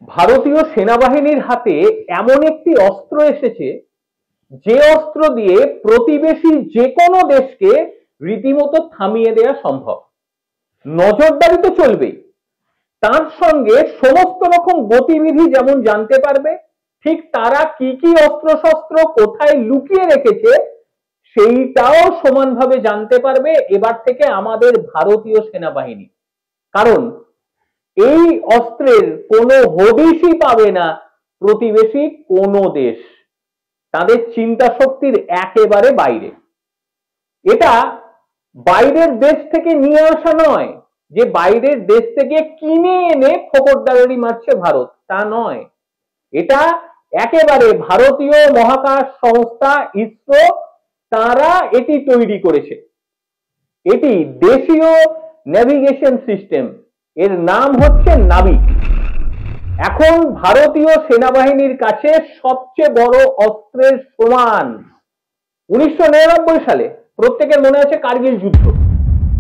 ভারতীয় সেনাবাহিনীর হাতে এমন একটি অস্ত্র এসেছে যে অস্ত্র দিয়ে প্রতিবেশী যে কোনো দেশকে রীতিমতো থামিয়ে দেওয়া সম্ভব। নজরদারি তো চলবেই, তার সঙ্গে সমস্ত রকম গতিবিধি যেমন জানতে পারবে, ঠিক তারা কি কি অস্ত্র শস্ত্র কোথায় লুকিয়ে রেখেছে সেইটাও সমানভাবে জানতে পারবে এবার থেকে আমাদের ভারতীয় সেনাবাহিনী। কারণ এই অস্ত্রের কোনো হদিশই পাবে না প্রতিবেশী কোনো দেশ, তাদের চিন্তা শক্তির একেবারে বাইরে। এটা বাইরের দেশ থেকে নিয়ে আসা নয় যে বাইরের দেশ থেকে কিনে এনে ফোকরদারি মারছে ভারত, তা নয়। এটা একেবারে ভারতীয় মহাকাশ সংস্থা ইসরো তারা এটি তৈরি করেছে। এটি দেশীয় নেভিগেশন সিস্টেম, এর নাম হচ্ছে নাবিক। এখন ভারতীয় সেনাবাহিনীর কাছে সবচেয়ে বড় অস্ত্রের সমান। 1999 সালে প্রত্যেকের মনে আছে কার্গিল যুদ্ধ,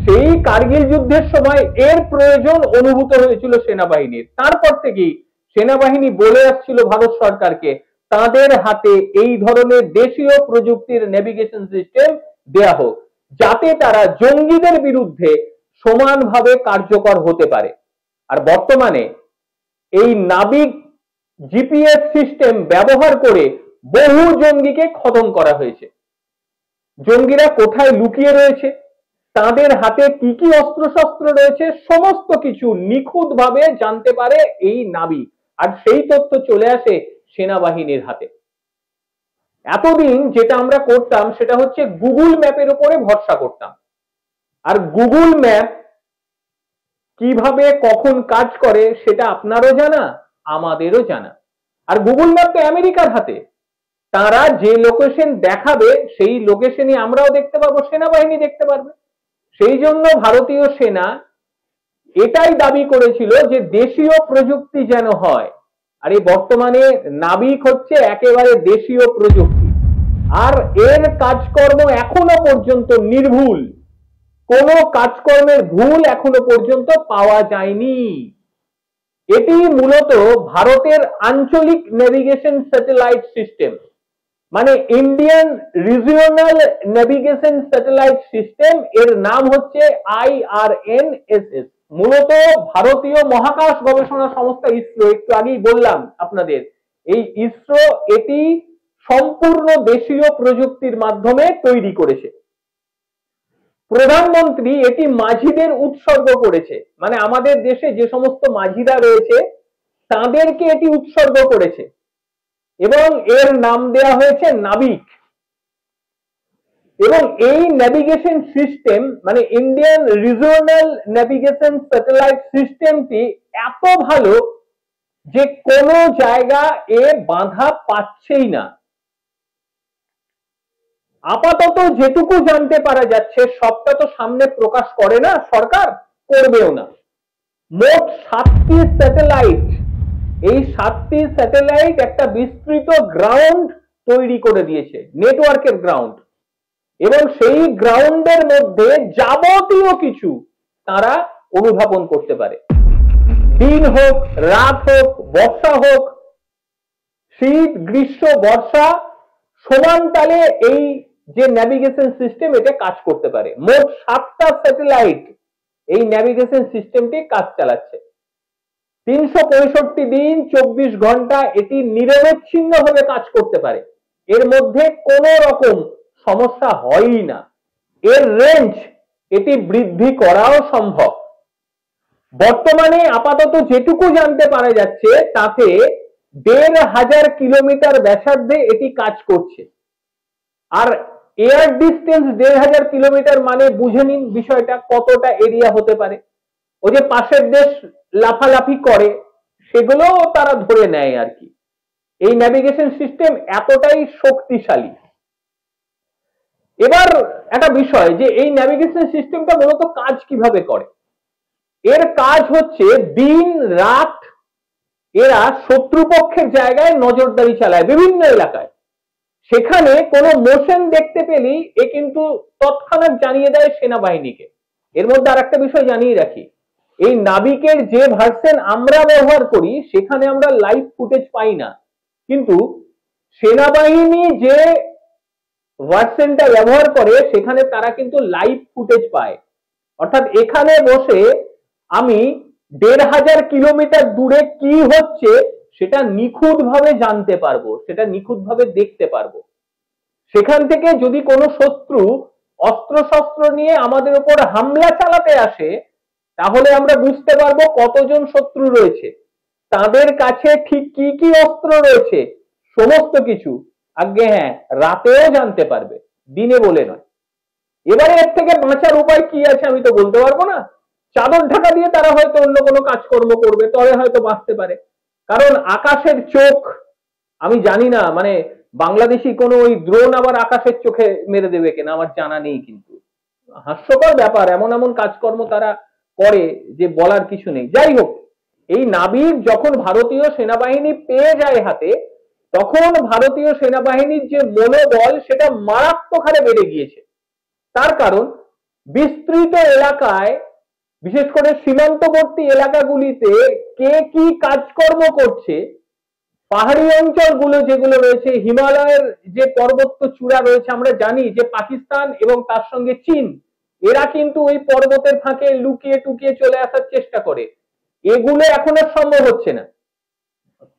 সেই কার্গিল যুদ্ধের সময় এর প্রয়োজন অনুভূত হয়েছিল সেনাবাহিনীর। তারপর থেকেই সেনাবাহিনী বলে আসছিল ভারত সরকারকে তাদের হাতে এই ধরনের দেশীয় প্রযুক্তির নেভিগেশন সিস্টেম দেয়া হোক, যাতে তারা জঙ্গিদের বিরুদ্ধে সমানভাবে কার্যকর হতে পারে। আর বর্তমানে এই নাবিক জিপিএস সিস্টেম ব্যবহার করে বহু জঙ্গিকে খতম করা হয়েছে। জঙ্গিরা কোথায় লুকিয়ে রয়েছে, তাদের হাতে কি কি অস্ত্র শস্ত্র রয়েছে, সমস্ত কিছু নিখুঁতভাবে জানতে পারে এই নাবিক, আর সেই তথ্য চলে আসে সেনাবাহিনীর হাতে। এতদিন যেটা আমরা করতাম সেটা হচ্ছে গুগল ম্যাপের উপরে ভরসা করতাম, আর গুগল ম্যাপ কিভাবে কখন কাজ করে সেটা আপনারও জানা আমাদেরও জানা। আর গুগল ম্যাপ তো আমেরিকার হাতে, তারা যে লোকেশন দেখাবে সেই লোকেশনই আমরাও দেখতে পাবো, সেনাবাহিনী দেখতে পারবে। সেই জন্য ভারতীয় সেনা এটাই দাবি করেছিল যে দেশীয় প্রযুক্তি যেন হয়, আর এই বর্তমানে নাবিক হচ্ছে একেবারে দেশীয় প্রযুক্তি। আর এর কাজকর্ম এখনো পর্যন্ত নির্ভুল, কোনো কাজকর্মের ভুল এখনো পর্যন্ত পাওয়া যায়নি। এটি মূলত ভারতের আঞ্চলিক নেভিগেশন স্যাটেলাইট সিস্টেম, মানে Indian regional navigation satellite system, এর নাম হচ্ছে IRNSS। মূলত ভারতীয় মহাকাশ গবেষণা সংস্থা ইসরো, একটু আগেই বললাম আপনাদের, এই ইসরো এটি সম্পূর্ণ দেশীয় প্রযুক্তির মাধ্যমে তৈরি করেছে। প্রধানমন্ত্রী এটি মাঝিদের উৎসর্গ করেছে, মানে আমাদের দেশে যে সমস্ত মাঝিরা রয়েছে তাদেরকে এটি উৎসর্গ করেছে, এবং এর নাম দেয়া হয়েছে নাবিক। এবং এই নেভিগেশন সিস্টেম মানে ইন্ডিয়ান রিজিওনাল নেভিগেশন স্যাটেলাইট সিস্টেমটি এত ভালো যে কোনো জায়গা এ বাধা পাচ্ছেই না। আপাতত যেটুকু জানতে পারা যাচ্ছে সবটা তো সামনে প্রকাশ করে না সরকার, করবেও না। মোট 7টি স্যাটেলাইট, এই 7টি স্যাটেলাইট একটা বিস্তৃত গ্রাউন্ড তৈরি করে দিয়েছে, নেটওয়ার্কের গ্রাউন্ড, এবং সেই গ্রাউন্ডের মধ্যে যাবতীয় কিছু তারা অনুধাবন করতে পারে। দিন হোক, রাত হোক, বর্ষা হোক, শীত গ্রীষ্ম বর্ষা, সমান তালে এই যে নেভিগেশন সিস্টেম এটা কাজ করতে পারে। মোট 7টা স্যাটেলাইট এই নেভিগেশন সিস্টেমটি কাজ চালাচ্ছে। 365 দিন 24 ঘন্টা এটি নিরবচ্ছিন্নভাবে কাজ করতে পারে, এর মধ্যে কোনো রকম সমস্যা হয়ই না। এর রেঞ্জ এটি বৃদ্ধি করাও সম্ভব। বর্তমানে আপাতত যেটুকু জানতে পারা যাচ্ছে তাতে 1500 কিলোমিটার ব্যাসার্ধে এটি কাজ করছে। আর এয়ার ডিস্টেন্স 1500 কিলোমিটার মানে বুঝে নিন বিষয়টা কতটা এরিয়া হতে পারে। ওই যে পাশের দেশ লাফালাফি করে সেগুলো তারা ধরে নেয় আর কি। এই নেভিগেশন সিস্টেম এতটাই শক্তিশালী। এবার একটা বিষয় যে এই নেভিগেশন সিস্টেমটা মূলত কাজ কিভাবে করে। এর কাজ হচ্ছে দিন রাত এরা শত্রুপক্ষের জায়গায় নজরদারি চালায় বিভিন্ন এলাকায়, সেখানে কোনো মোশন দেখতে পেলেই এ কিন্তু তৎক্ষণাৎ জানিয়ে দেয় সেনাবাহিনীকে। এর মধ্যে আর একটা বিষয় জানিয়ে রাখি, এই নাবিকের যে ভার্সন আমরা ব্যবহার করি সেখানে আমরা লাইভ ফুটেজ পাই না, কিন্তু সেনাবাহিনী যে ভার্সনটা ব্যবহার করে সেখানে তারা কিন্তু লাইভ ফুটেজ পায়। অর্থাৎ এখানে বসে আমি ১,৫০০ কিলোমিটার দূরে কি হচ্ছে সেটা নিখুঁত ভাবে জানতে পারবো, সেটা নিখুঁত ভাবে দেখতে পারবো। সেখান থেকে যদি কোনো শত্রু অস্ত্র শস্ত্র নিয়ে আমাদের উপর হামলা চালাতে আসে, তাহলে আমরা বুঝতে পারবো কতজন শত্রু রয়েছে, তাদের কাছে ঠিক কি কি অস্ত্র রয়েছে, সমস্ত কিছু। আগে হ্যাঁ, রাতেও জানতে পারবে, দিনে বলে নয়। এবারে এর থেকে বাঁচার উপায় কি আছে আমি তো বলতে পারবো না। চাদর ঢাকা দিয়ে তারা হয়তো অন্য কোনো কাজকর্ম করবে, তবে হয়তো বাঁচতে পারে। কারণ আকাশের চোখ আমি জানি না, মানে বাংলাদেশি কোনো ওই ড্রোন আবার আকাশের চোখে মেরে দেবে কিনা আমার জানা নেই, কিন্তু হাস্যকর ব্যাপার, এমন এমন কাজকর্ম তারা করে যে বলার কিছু নেই। যাই হোক, এই নাবিক যখন ভারতীয় সেনাবাহিনী পেয়ে যায় হাতে, তখন ভারতীয় সেনাবাহিনীর যে মনোবল সেটা মারাত্মক হারে বেড়ে গিয়েছে। তার কারণ বিস্তৃত এলাকায়, বিশেষ করে সীমান্তবর্তী এলাকাগুলিতে কে কি কাজকর্ম করছে, পাহাড়ি অঞ্চলগুলো যেগুলো রয়েছে, হিমালয়ের যে পর্বত চূড়া রয়েছে, আমরা জানি যে পাকিস্তান এবং তার সঙ্গে চীন, এরা কিন্তু ওই পর্বতের ফাঁকে লুকিয়ে টুকিয়ে চলে আসার চেষ্টা করে। এগুলো এখন আর সম্ভব হচ্ছে না।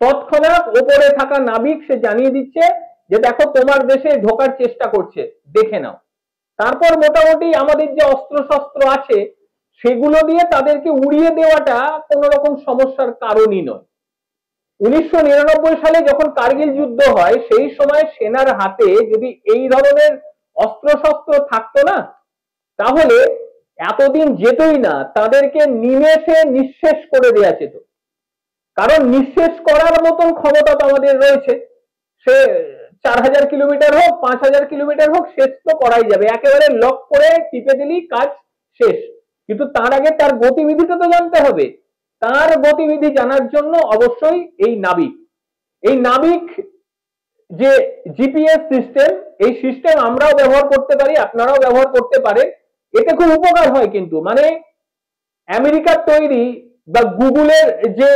তৎক্ষণাৎ ওপরে থাকা নাবিক সে জানিয়ে দিচ্ছে যে দেখো তোমার দেশে ঢোকার চেষ্টা করছে, দেখে নাও। তারপর মোটামুটি আমাদের যে অস্ত্র শস্ত্র আছে সেগুলো দিয়ে তাদেরকে উড়িয়ে দেওয়াটা কোন রকম সমস্যার কারণই নয়। ১৯৯৯ সালে যখন কার্গিল যুদ্ধ হয়, সেই সময় সেনার হাতে যদি এই ধরনের অস্ত্র শস্ত্র থাকতো না, তাহলে এতদিন যেতই না, তাদেরকে নিমেষে নিঃশেষ করে দেওয়া যেত। কারণ নিঃশেষ করার মতন ক্ষমতা তো আমাদের রয়েছে। সে ৪,০০০ কিলোমিটার হোক, ৫,০০০ কিলোমিটার হোক, শেষ তো করাই যাবে, একেবারে লক করে টিপে দিলেই কাজ শেষ। কিন্তু তার আগে তার গতিবিধিটা তো জানতে হবে। তার গতিবিধি জানার জন্য অবশ্যই এই নাবিক যে জিপিএস সিস্টেম, এই সিস্টেম আমরাও ব্যবহার করতে পারি, আপনারাও ব্যবহার করতে পারেন। এতে খুব উপকার হয়, কিন্তু মানে আমেরিকার তৈরি বা গুগলের যে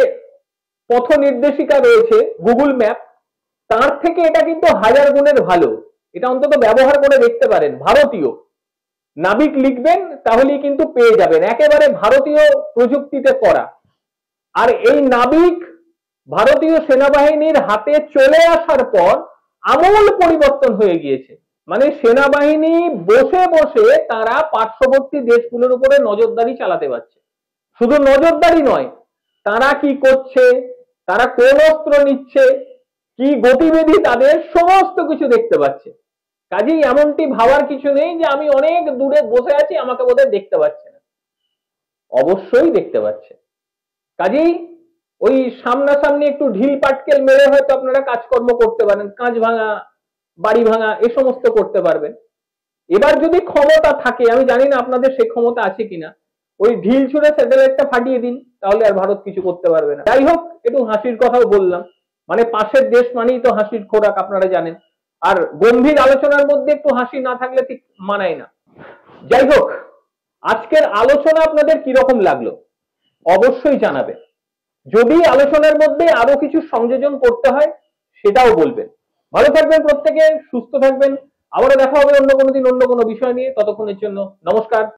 পথ নির্দেশিকা রয়েছে, গুগল ম্যাপ, তার থেকে এটা কিন্তু ১০০০ গুণের ভালো। এটা অন্তত ব্যবহার করে দেখতে পারেন। ভারতীয় নাবিক লিখবেন তাহলেই কিন্তু পেয়ে যাবেন, একেবারে ভারতীয় প্রযুক্তিতে করা। আর এই নাবিক ভারতীয় সেনাবাহিনীর হাতে চলে আসার পর আমূল পরিবর্তন হয়ে গিয়েছে। মানে সেনাবাহিনী বসে বসে তারা পার্শ্ববর্তী দেশগুলোর উপরে নজরদারি চালাতে পারছে। শুধু নজরদারি নয়, তারা কি করছে, তারা কোন অস্ত্র নিচ্ছে, কি গতিবিধি তাদের, সমস্ত কিছু দেখতে পাচ্ছে। কাজেই এমনটি ভাবার কিছু নেই যে আমি অনেক দূরে বসে আছি, আমাকে বোধহয় দেখতে পাচ্ছে না। অবশ্যই দেখতে পাচ্ছে। কাজেই ওই সামনাসামনি একটু ঢিল পাটকেল মেরে হয়তো আপনারা কাজকর্ম করতে পারেন, কাঁচ ভাঙা, বাড়ি ভাঙা, এ সমস্ত করতে পারবেন। এবার যদি ক্ষমতা থাকে, আমি জানি না আপনাদের সেই ক্ষমতা আছে কিনা, ওই ঢিল ছুঁড়ে স্যাটেলাইটটা ফাটিয়ে দিন, তাহলে আর ভারত কিছু করতে পারবে না। যাই হোক, একটু হাসির কথাও বললাম, মানে পাশের দেশ মানেই তো হাসির খোরাক, আপনারা জানেন। আর গম্ভীর আলোচনার মধ্যে একটু হাসি না থাকলে ঠিক মানায় না। যাই হোক, আজকের আলোচনা আপনাদের কিরকম লাগলো অবশ্যই জানাবেন। যদি আলোচনার মধ্যে আরো কিছু সংযোজন করতে হয় সেটাও বলবেন। ভালো থাকবেন প্রত্যেকে, সুস্থ থাকবেন। আবারও দেখা হবে অন্য কোনো দিন অন্য কোনো বিষয় নিয়ে। ততক্ষণের জন্য নমস্কার।